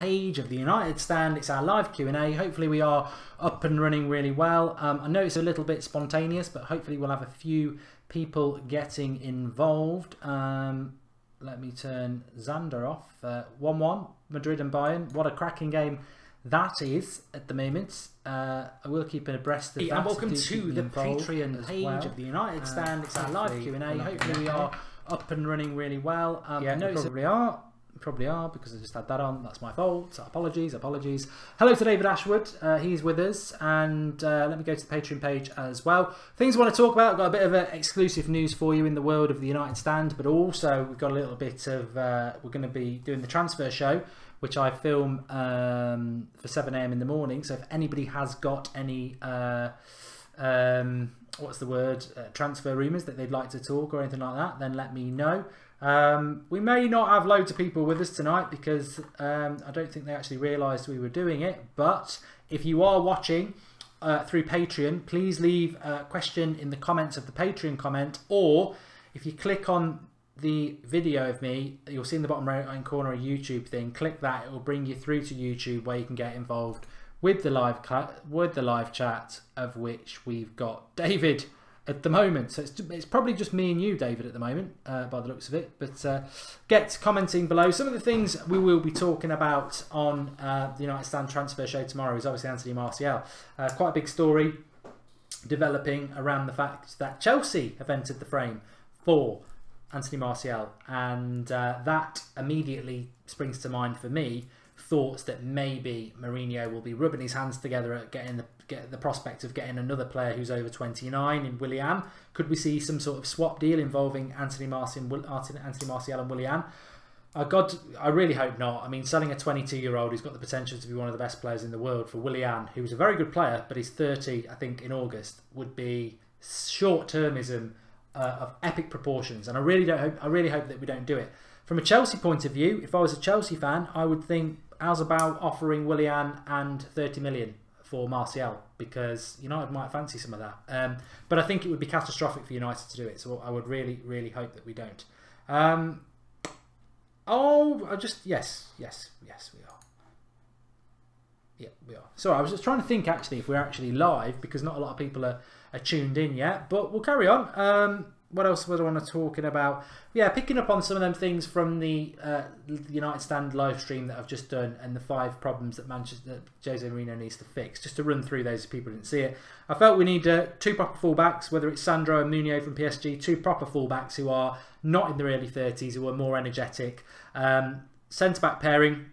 Page of the United Stand. It's our live Q&A. Hopefully we are up and running really well. I know it's a little bit spontaneous, but hopefully we'll have a few people getting involved. Let me turn Xander off. 1-1 Madrid and Bayern. What a cracking game that is at the moment. I will keep abreast of that. And welcome to the Patreon page of the United Stand. It's our live Q&A. Hopefully we are up and running really well. I know you probably are because I just had that on. That's my fault. Apologies. Hello to David Ashwood. He's with us, and let me go to the Patreon page as well. Things I want to talk about. I've got a bit of exclusive news for you in the world of the United Stand, but also we've got a little bit of we're going to be doing the transfer show, which I film for 7 AM in the morning. So if anybody has got any what's the word, transfer rumours that they'd like to talk or anything like that, then let me know. We may not have loads of people with us tonight because I don't think they actually realised we were doing it, but if you are watching through Patreon, please leave a question in the comments of the Patreon comment, or if you click on the video of me, you'll see in the bottom right hand corner a YouTube thing. Click that, it will bring you through to YouTube where you can get involved with the live chat, of which we've got David at the moment. So it's probably just me and you, David, at the moment, by the looks of it. But get commenting below. Some of the things we will be talking about on the United Stand transfer show tomorrow is obviously Anthony Martial. Quite a big story developing around the fact that Chelsea have entered the frame for Anthony Martial, and that immediately springs to mind for me thoughts that maybe Mourinho will be rubbing his hands together at getting the prospect of getting another player who's over 29 in Willian. Could we see some sort of swap deal involving Anthony Martial and Willian? I really hope not. I mean, selling a 22-year-old who's got the potential to be one of the best players in the world for Willian, who's a very good player, but he's 30, I think, in August, would be short-termism of epic proportions. And I really hope that we don't do it. From a Chelsea point of view, if I was a Chelsea fan, I would think, how's about offering Willian and 30 million for Martial, because United might fancy some of that. But I think it would be catastrophic for United to do it, so I would really hope that we don't. Yes, we are. Yeah, we are. Sorry, I was just trying to think actually if we're actually live, because not a lot of people are tuned in yet, but we'll carry on. What else would I want to talk about? Yeah, picking up on some of them things from the United Stand live stream that I've just done, and the 5 problems that Jose Mourinho needs to fix. Just to run through those if people didn't see it. I felt we need 2 proper fullbacks, whether it's Sandro and Meunier from PSG, 2 proper fullbacks who are not in their early 30s, who are more energetic. Centre-back pairing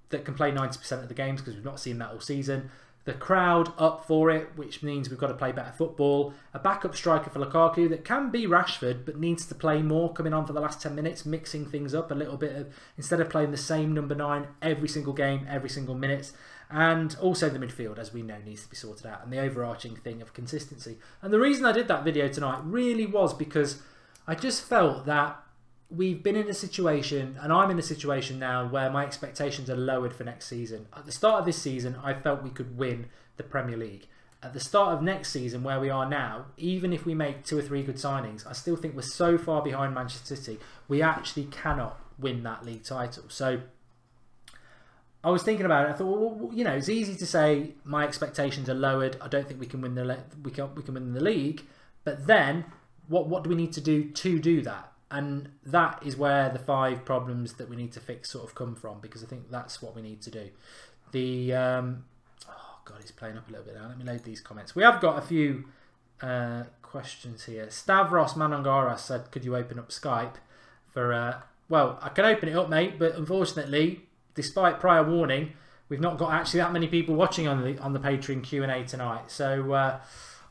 that can play 90% of the games, because we've not seen that all season. The crowd up for it, which means we've got to play better football. A backup striker for Lukaku that can be Rashford, but needs to play more, coming on for the last 10 minutes, mixing things up a little bit, instead of playing the same number 9 every single game, every single minute. And also the midfield, as we know, needs to be sorted out, and the overarching thing of consistency. And the reason I did that video tonight really was because I just felt that we've been in a situation, and I'm in a situation now, where my expectations are lowered for next season. At the start of this season, I felt we could win the Premier League. At the start of next season, where we are now, even if we make 2 or 3 good signings, I still think we're so far behind Manchester City, we actually cannot win that league title. So I was thinking about it. I thought, well, it's easy to say my expectations are lowered. I don't think we can win the league. But then, what do we need to do that? And that is where the 5 problems that we need to fix sort of come from, because I think that's what we need to do. The oh god, it's playing up a little bit now. Let me load these comments. We have got a few questions here. Stavros Manongaras said, "Could you open up Skype for?" Well, I can open it up, mate, but unfortunately, despite prior warning, we've not got actually that many people watching on the Patreon Q&A tonight. So.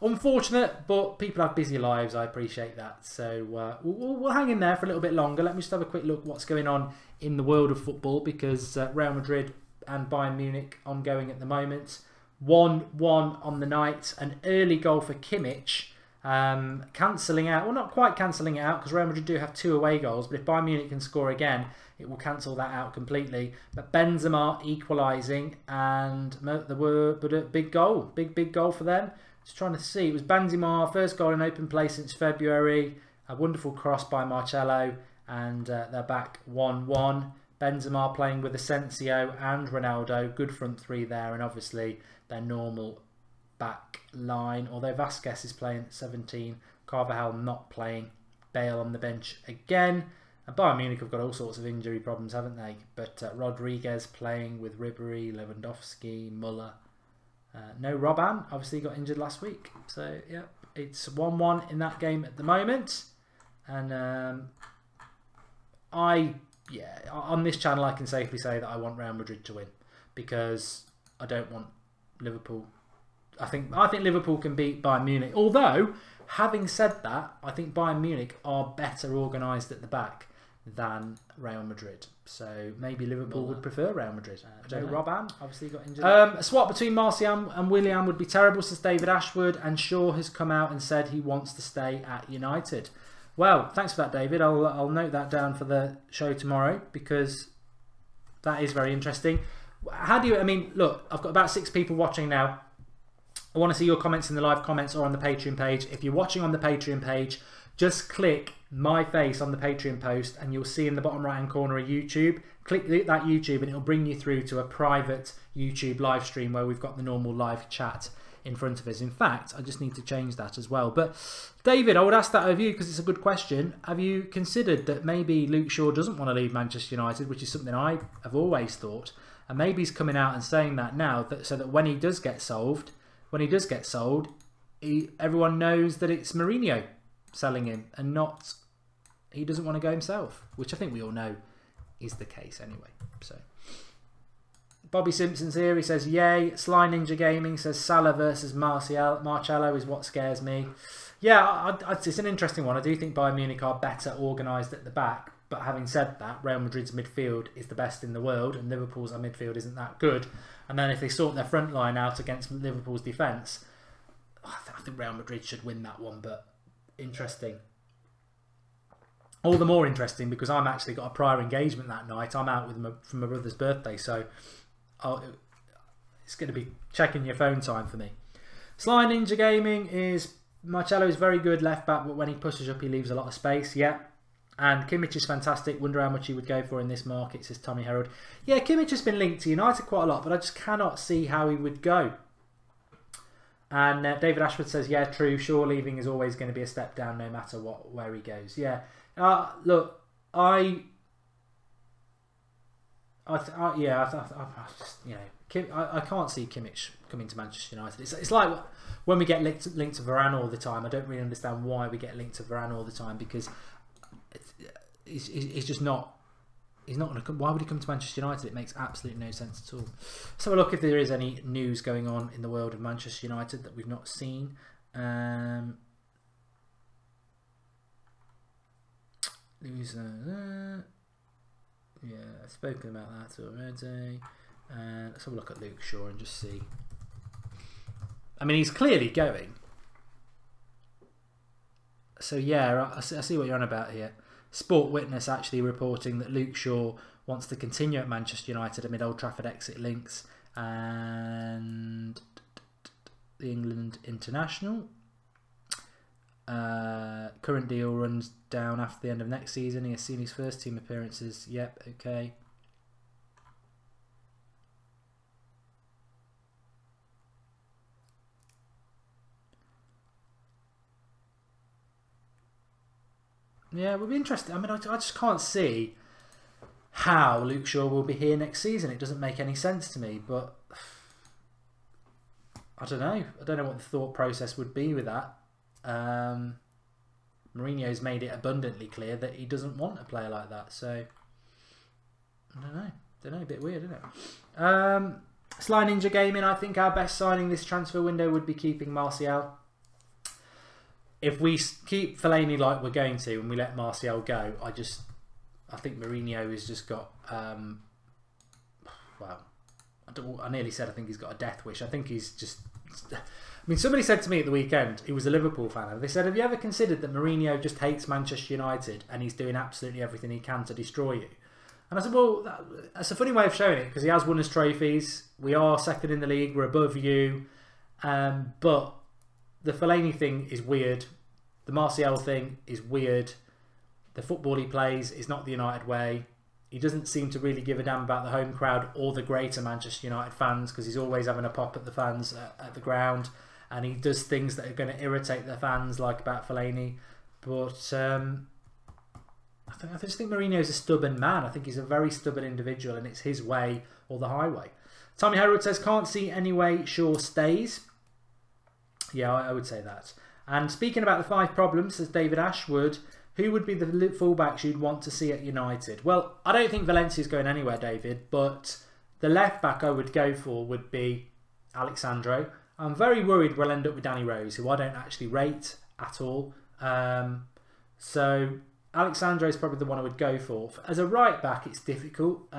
Unfortunate, but people have busy lives. I appreciate that. So we'll hang in there for a little bit longer. Let me just have a quick look what's going on in the world of football, because Real Madrid and Bayern Munich ongoing at the moment. 1-1 on the night. An early goal for Kimmich, cancelling out. Well, not quite cancelling it out, because Real Madrid do have 2 away goals. But if Bayern Munich can score again, it will cancel that out completely. But Benzema equalising, and the big goal. Big goal for them. Just trying to see. It was Benzema, first goal in open play since February. A wonderful cross by Marcelo, and they're back 1-1. Benzema playing with Asensio and Ronaldo. Good front three there, and obviously their normal back line. Although Vasquez is playing at 17, Carvajal not playing, Bale on the bench again. And Bayern Munich have got all sorts of injury problems, haven't they? But Rodriguez playing with Ribery, Lewandowski, Muller. No Robben, obviously got injured last week. So, yeah, it's 1-1 in that game at the moment. And on this channel I can safely say that I want Real Madrid to win. Because I don't want Liverpool. I think Liverpool can beat Bayern Munich. Although, having said that, I think Bayern Munich are better organised at the back than Real Madrid. So maybe Liverpool would prefer Real Madrid. I don't know. Robben obviously got injured. A swap between Martial and Willian would be terrible, says David Ashwood. And Shaw has come out and said he wants to stay at United. Well, thanks for that, David. I'll note that down for the show tomorrow because that is very interesting. How do you... I mean, look, I've got about 6 people watching now. I want to see your comments in the live comments or on the Patreon page. If you're watching on the Patreon page, just click my face on the Patreon post and you'll see in the bottom right hand corner a YouTube. Click that YouTube and it'll bring you through to a private YouTube live stream where we've got the normal live chat in front of us. In fact, I just need to change that as well. But David, I would ask that of you because it's a good question. Have you considered that maybe Luke Shaw doesn't want to leave Manchester United, which is something I have always thought, and maybe he's coming out and saying that now so that when he does get sold, everyone knows that it's Mourinho selling him and not he doesn't want to go himself, which I think we all know is the case anyway. So Bobby Simpson's here. He says yay. Sly Ninja Gaming says Salah versus Marcelo is what scares me. Yeah, it's an interesting one. I do think Bayern Munich are better organised at the back, but having said that, Real Madrid's midfield is the best in the world and Liverpool's midfield isn't that good. And then if they sort their front line out against Liverpool's defence, I think Real Madrid should win that one. But interesting. All the more interesting because I'm actually got a prior engagement that night. I'm out with for my brother's birthday, so it's going to be checking your phone time for me. Sly Ninja Gaming is Marcelo is very good left back, but when he pushes up, he leaves a lot of space. Yeah. And Kimmich is fantastic. Wonder how much he would go for in this market, says Tommy Herald. Yeah, Kimmich has been linked to United quite a lot, but I just cannot see how he would go. And David Ashford says, yeah, true. Shaw leaving is always going to be a step down no matter where he goes. Yeah. Look, I can't see Kimmich coming to Manchester United. It's like when we get linked to Varane all the time. I don't really understand why we get linked to Varane all the time because he's just not. He's not going to come. Why would he come to Manchester United? It makes absolutely no sense at all. So look if there is any news going on in the world of Manchester United that we've not seen. Yeah, I've spoken about that already. And let's have a look at Luke Shaw and just see. I mean, he's clearly going. So yeah, I see what you're on about here. Sport Witness actually reporting that Luke Shaw wants to continue at Manchester United amid Old Trafford exit links, and the England international. Current deal runs down after the end of next season. He has seen his first team appearances. Yep, okay. Yeah, it would be interesting. I mean, I just can't see how Luke Shaw will be here next season. It doesn't make any sense to me, but I don't know. I don't know what the thought process would be with that. Mourinho's made it abundantly clear that he doesn't want a player like that. So, I don't know. A bit weird, isn't it? Sly Ninja Gaming, I think our best signing this transfer window would be keeping Martial. If we keep Fellaini like we're going to and we let Martial go, I think Mourinho has just got, well, I nearly said I think he's got a death wish. I think he's just, I mean, somebody said to me at the weekend, he was a Liverpool fan, they said, have you ever considered that Mourinho just hates Manchester United and he's doing absolutely everything he can to destroy you? And I said, well, that's a funny way of showing it because he has won us trophies. We are second in the league. We're above you. But the Fellaini thing is weird. The Martial thing is weird. The football he plays is not the United way. He doesn't seem to really give a damn about the home crowd or the greater Manchester United fans, because he's always having a pop at the fans at the ground, and he does things that are going to irritate the fans, like about Fellaini. But I just think Mourinho's a stubborn man. I think he's a very stubborn individual, and it's his way or the highway. Tommy Harewood says, can't see any way Shaw stays. Yeah, I would say that. And speaking about the 5 problems, says David Ashwood, who would be the fullbacks you'd want to see at United? Well, I don't think Valencia's going anywhere, David, but the left back I would go for would be Alexandro. I'm very worried we'll end up with Danny Rose, who I don't actually rate at all. So Alexandro is probably the one I would go for. As a right back, it's difficult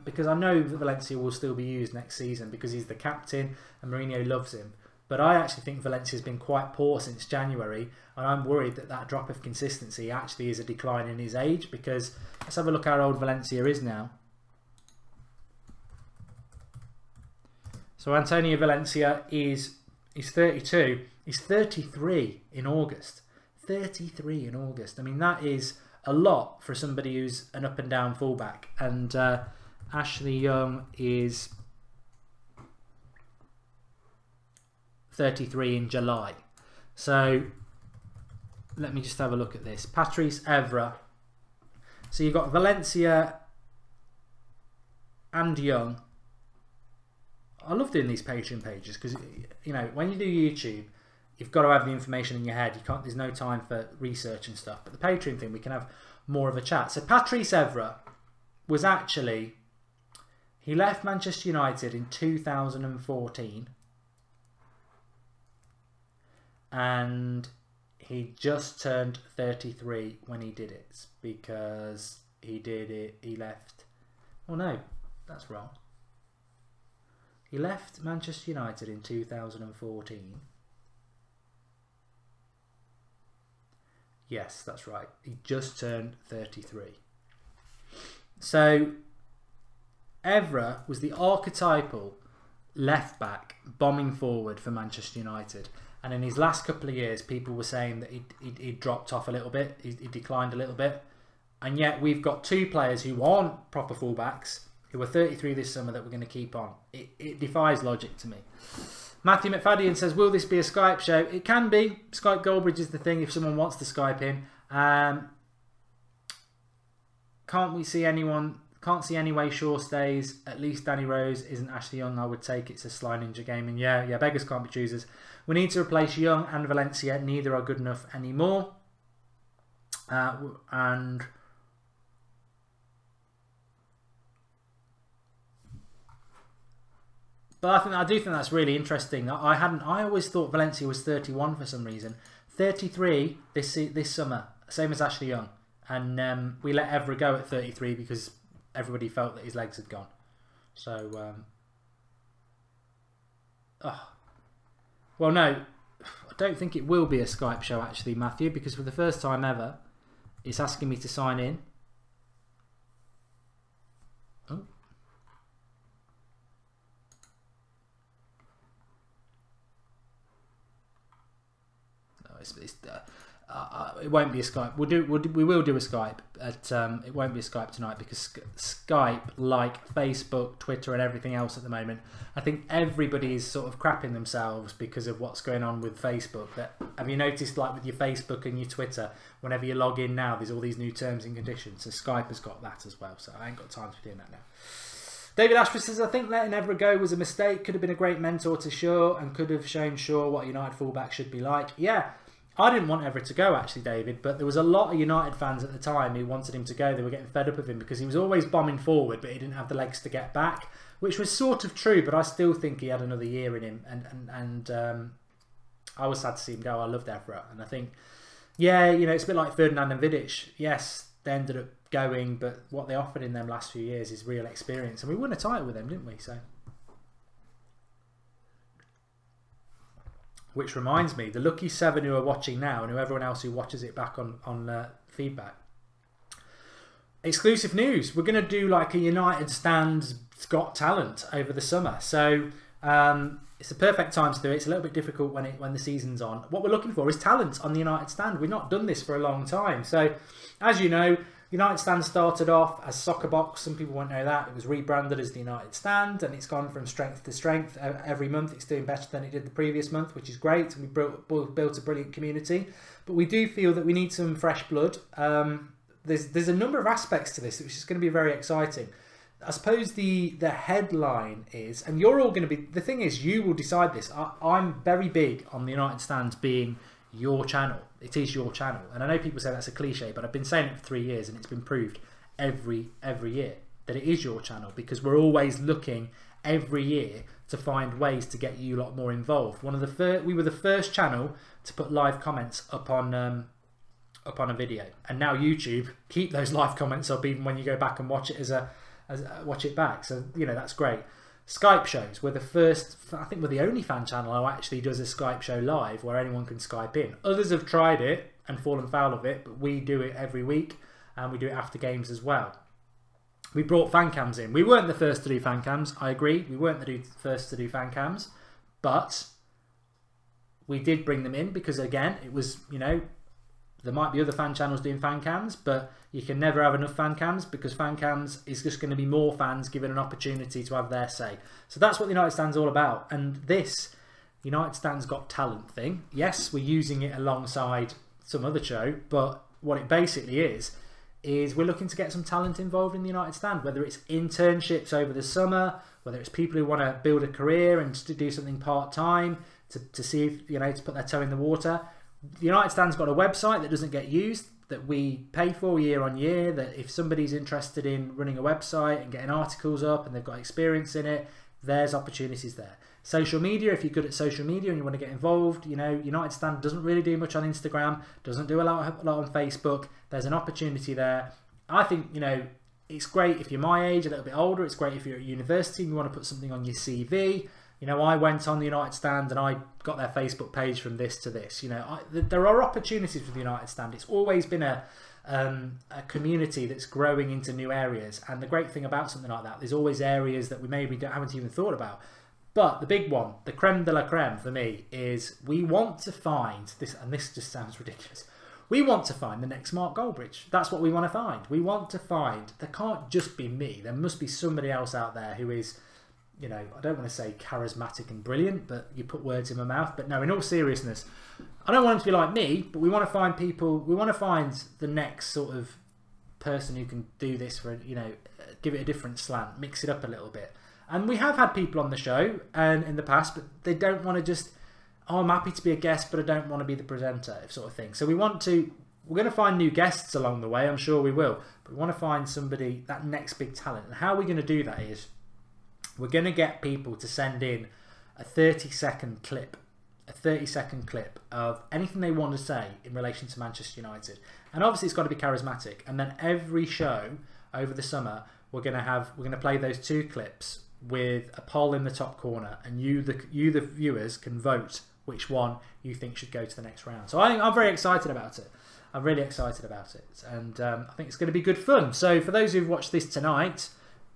because I know that Valencia will still be used next season because he's the captain and Mourinho loves him. But I actually think Valencia's been quite poor since January, and I'm worried that that drop of consistency actually is a decline in his age, because let's have a look how old Valencia is now. So Antonio Valencia is 32. He's 33 in August. 33 in August. I mean, that is a lot for somebody who's an up and down fullback. And Ashley Young is 33 in July. So let me just have a look at this. Patrice Evra. So you've got Valencia and Young. I love doing these Patreon pages because, you know, when you do YouTube, you've got to have the information in your head. You can't. There's no time for research and stuff. But the Patreon thing, we can have more of a chat. So Patrice Evra was actually, he left Manchester United in 2014. And he just turned 33 when he did it, because he left, oh no, that's wrong. He left Manchester United in 2014. Yes, that's right. He just turned 33. So Evra was the archetypal left back bombing forward for Manchester United. And in his last couple of years, people were saying that he dropped off a little bit. He declined a little bit. And yet we've got 2 players who aren't proper fullbacks, who are 33 this summer, that we're going to keep on. It defies logic to me. Matthew McFadden says, will this be a Skype show? It can be. Skype Goldbridge is the thing if someone wants to Skype in. Can't see any way Shaw stays. At least Danny Rose isn't Ashley Young. I would take it. Says Sly Ninja Gaming. Yeah, beggars can't be choosers. We need to replace Young and Valencia. Neither are good enough anymore. But I do think that's really interesting. I always thought Valencia was 31 for some reason. 33 this summer, same as Ashley Young, and we let Evra go at 33 because everybody felt that his legs had gone. So, well, no, I don't think it will be a Skype show actually, Matthew, because for the first time ever, it's asking me to sign in. Oh. It won't be a Skype. We will do a Skype, but it won't be a Skype tonight because Skype, like Facebook, Twitter, and everything else at the moment, I think everybody is sort of crapping themselves because of what's going on with Facebook. Have you noticed, like with your Facebook and your Twitter, whenever you log in now, there's all these new terms and conditions. So Skype has got that as well. So I ain't got time for doing that now. David Ashford says, I think letting Evra go was a mistake. Could have been a great mentor to Shaw and could have shown Shaw what a United fullback should be like. Yeah. I didn't want Evra to go actually, David, but there was a lot of United fans at the time who wanted him to go. They were getting fed up of him because he was always bombing forward, but he didn't have the legs to get back, which was sort of true, but I still think he had another year in him. And I was sad to see him go. I loved Evra. And I think, yeah, you know, it's a bit like Ferdinand and Vidic. Yes, they ended up going, but what they offered in them last few years is real experience. And we won a title with them, didn't we? So, which reminds me, the lucky 7 who are watching now and everyone else who watches it back on feedback. Exclusive news. We're going to do like a United Stand's Got Talent over the summer. So it's the perfect time to do it. It's a little bit difficult when the season's on. What we're looking for is talent on the United Stand. We've not done this for a long time. So as you know, United Stand started off as Soccer Box. Some people won't know that. It was rebranded as the United Stand, and it's gone from strength to strength. Every month it's doing better than it did the previous month, which is great. And we built a brilliant community. But we do feel that we need some fresh blood. There's a number of aspects to this, which is going to be very exciting. I suppose the headline is, and you're all going to be, the thing is, you will decide this. I'm very big on the United Stand being your channel. It is your channel, and I know people say that's a cliche, but I've been saying it for 3 years, and it's been proved every year that it is your channel, because we're always looking every year to find ways to get you a lot more involved. We were the first channel to put live comments up on a video, and now YouTube keep those live comments up even when you go back and watch it watch it back. So you know, that's great. Skype shows, we're the first, I think we're the only fan channel who actually does a Skype show live where anyone can Skype in. Others have tried it and fallen foul of it, but we do it every week, and we do it after games as well. We brought fan cams in. We weren't the first to do fan cams, I agree. We weren't the first to do fan cams, but we did bring them in because, again, it was, you know, there might be other fan channels doing fan cams, but you can never have enough fan cams, because fan cams is just going to be more fans given an opportunity to have their say. So that's what the United Stand's all about. And this United Stand's Got Talent thing, yes, we're using it alongside some other show, but what it basically is we're looking to get some talent involved in the United Stand, whether it's internships over the summer, whether it's people who want to build a career and to do something part-time to see if, you know, to put their toe in the water. The United Stand's got a website that doesn't get used, that we pay for year on year, that if somebody's interested in running a website and getting articles up and they've got experience in it, there's opportunities there. Social media, if you're good at social media and you want to get involved, you know, United Stand doesn't really do much on Instagram, doesn't do a lot on Facebook. There's an opportunity there. I think, you know, it's great if you're my age, a little bit older. It's great if you're at university and you want to put something on your CV. You know, I went on the United Stand and I got their Facebook page from this to this. You know, there are opportunities with the United Stand. It's always been a community that's growing into new areas. And the great thing about something like that, there's always areas that we maybe haven't even thought about. But the big one, the creme de la creme for me, is we want to find this, and this just sounds ridiculous. We want to find the next Mark Goldbridge. That's what we want to find. We want to find, there can't just be me. There must be somebody else out there who is, you know, I don't want to say charismatic and brilliant, but you put words in my mouth. But no, in all seriousness, I don't want them to be like me, but we want to find people, we want to find the next sort of person who can do this for, you know, give it a different slant, mix it up a little bit. And we have had people on the show and in the past, but they don't want to just, oh, I'm happy to be a guest, but I don't want to be the presenter, sort of thing. So we're going to find new guests along the way, I'm sure we will. But we want to find somebody, that next big talent. And how we're going to do that is, we're going to get people to send in a 30-second clip, of anything they want to say in relation to Manchester United. And obviously it's got to be charismatic. And then every show over the summer, we're going to play those 2 clips with a poll in the top corner, and you the viewers can vote which one you think should go to the next round. So I'm very excited about it. I'm really excited about it, and I think it's going to be good fun. So for those who've watched this tonight,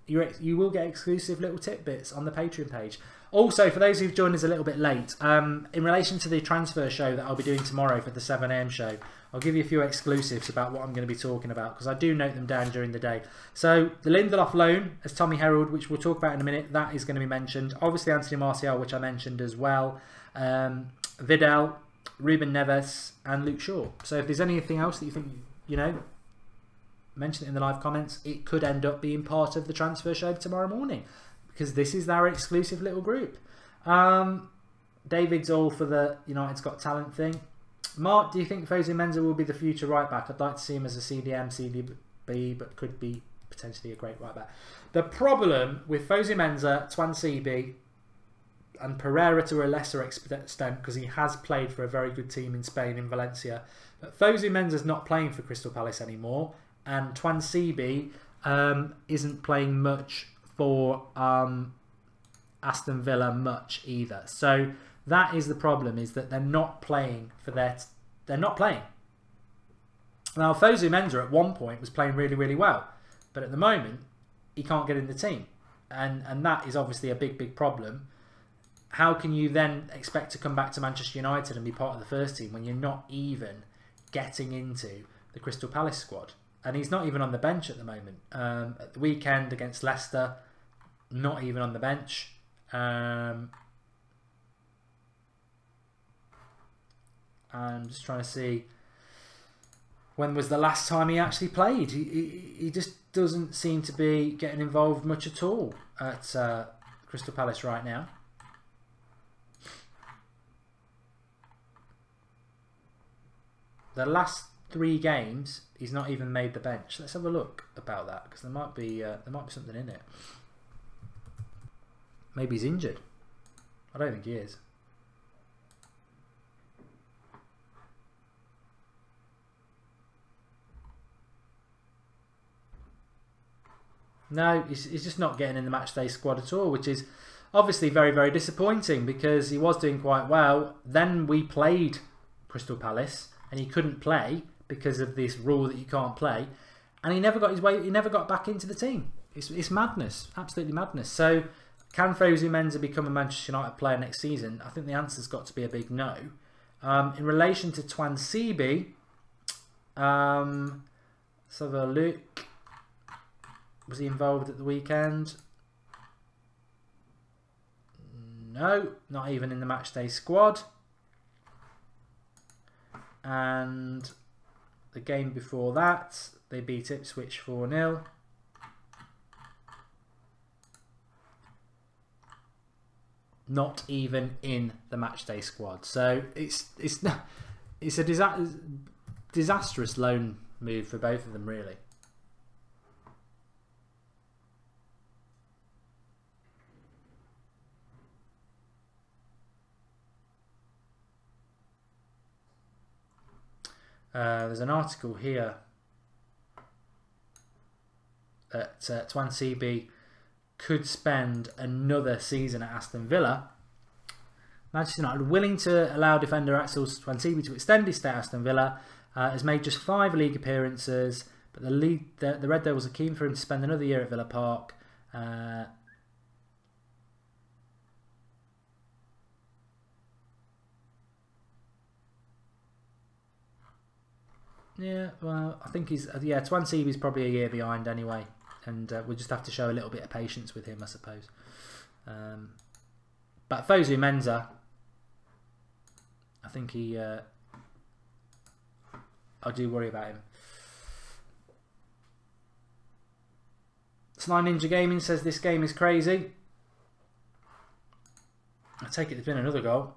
you will get exclusive little tidbits on the Patreon page. Also, for those who've joined us a little bit late, in relation to the transfer show that I'll be doing tomorrow for the 7 AM show, I'll give you a few exclusives about what I'm going to be talking about, because I do note them down during the day. So, the Lindelof loan as Tommy Herald, which we'll talk about in a minute, that is going to be mentioned. Obviously, Anthony Martial, which I mentioned as well. Vidal, Ruben Neves, and Luke Shaw. So, if there's anything else that you think, you know, mention it in the live comments. It could end up being part of the transfer show tomorrow morning, because this is our exclusive little group. David's all for the United's Got Talent thing. Mark, do you think Fosu Mensah will be the future right back? I'd like to see him as a CDM, CDB, but could be potentially a great right back. The problem with Fosu Mensah, Tuanzebe, and Pereira to a lesser extent, because he has played for a very good team in Spain, in Valencia, but Fosu Mensah's not playing for Crystal Palace anymore, and Tuanzebe isn't playing much for Aston Villa much either. So that is the problem, is that they're not playing for they're not playing. Now, Fosu Mensah at one point was playing really, really well, but at the moment he can't get in the team, and that is obviously a big, big problem. How can you then expect to come back to Manchester United and be part of the first team when you're not even getting into the Crystal Palace squad? and he's not even on the bench at the moment. At the weekend against Leicester, not even on the bench. I'm just trying to see when was the last time he actually played. He just doesn't seem to be getting involved much at all at Crystal Palace right now. The last 3 games, he's not even made the bench. Let's have a look about that, because there might be something in it. Maybe he's injured. I don't think he is. No, he's just not getting in the matchday squad at all, which is obviously very, very disappointing, because he was doing quite well. Then we played Crystal Palace and he couldn't play because of this rule that you can't play, and he never got his way. He never got back into the team. It's madness, absolutely madness. So, can Fosu Mensah become a Manchester United player next season? I think the answer's got to be a big no. In relation to Tuanzebe, let's have a look. Was he involved at the weekend? No, not even in the matchday squad. And the game before that, they beat Ipswich 4-0. Not even in the matchday squad. So it's a disastrous loan move for both of them, really. There's an article here that Tuanzebe could spend another season at Aston Villa. Manchester United willing to allow defender Axel Tuanzebe to extend his stay at Aston Villa. Has made just 5 league appearances, but the Red Devils are keen for him to spend another year at Villa Park. Yeah, well, I think he's... Yeah, Tuanzebe's probably a year behind anyway. And we'll just have to show a little bit of patience with him, I suppose. But Fosu Mensah, I think he... I do worry about him. Sly Ninja Gaming says this game is crazy. I take it there's been another goal.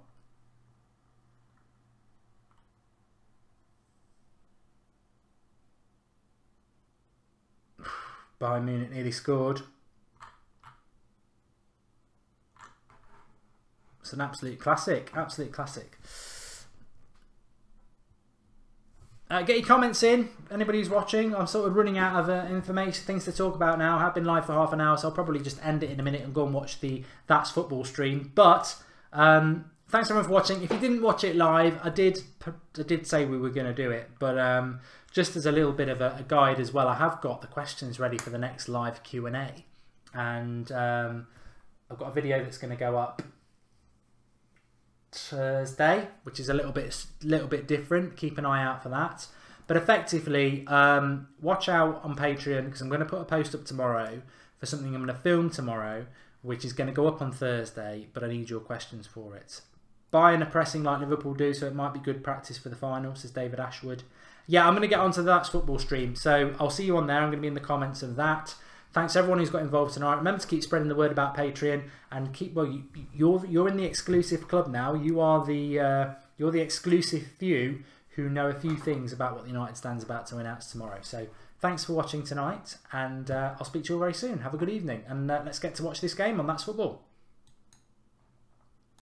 Bayern Munich nearly scored. It's an absolute classic. Absolute classic. Get your comments in. Anybody who's watching. I'm sort of running out of information, things to talk about now. I've been live for half an hour, so I'll probably just end it in a minute and go and watch the That's Football stream. But thanks everyone for watching. If you didn't watch it live, I did say we were going to do it, but just as a little bit of a guide as well, I have got the questions ready for the next live Q&A, and I've got a video that's going to go up Thursday, which is a little bit different. Keep an eye out for that. But effectively, watch out on Patreon, because I'm going to put a post up tomorrow for something I'm going to film tomorrow, which is going to go up on Thursday, but I need your questions for it. Bayern are pressing like Liverpool do, so it might be good practice for the final, says David Ashwood. Yeah, I'm going to get onto the That's Football stream, so I'll see you on there. I'm going to be in the comments of that. Thanks everyone who's got involved tonight. Remember to keep spreading the word about Patreon, and keep, well, you're in the exclusive club now. You're the exclusive few who know a few things about what the United stand's about to announce tomorrow. So thanks for watching tonight, and I'll speak to you all very soon. Have a good evening, and let's get to watch this game on That's Football.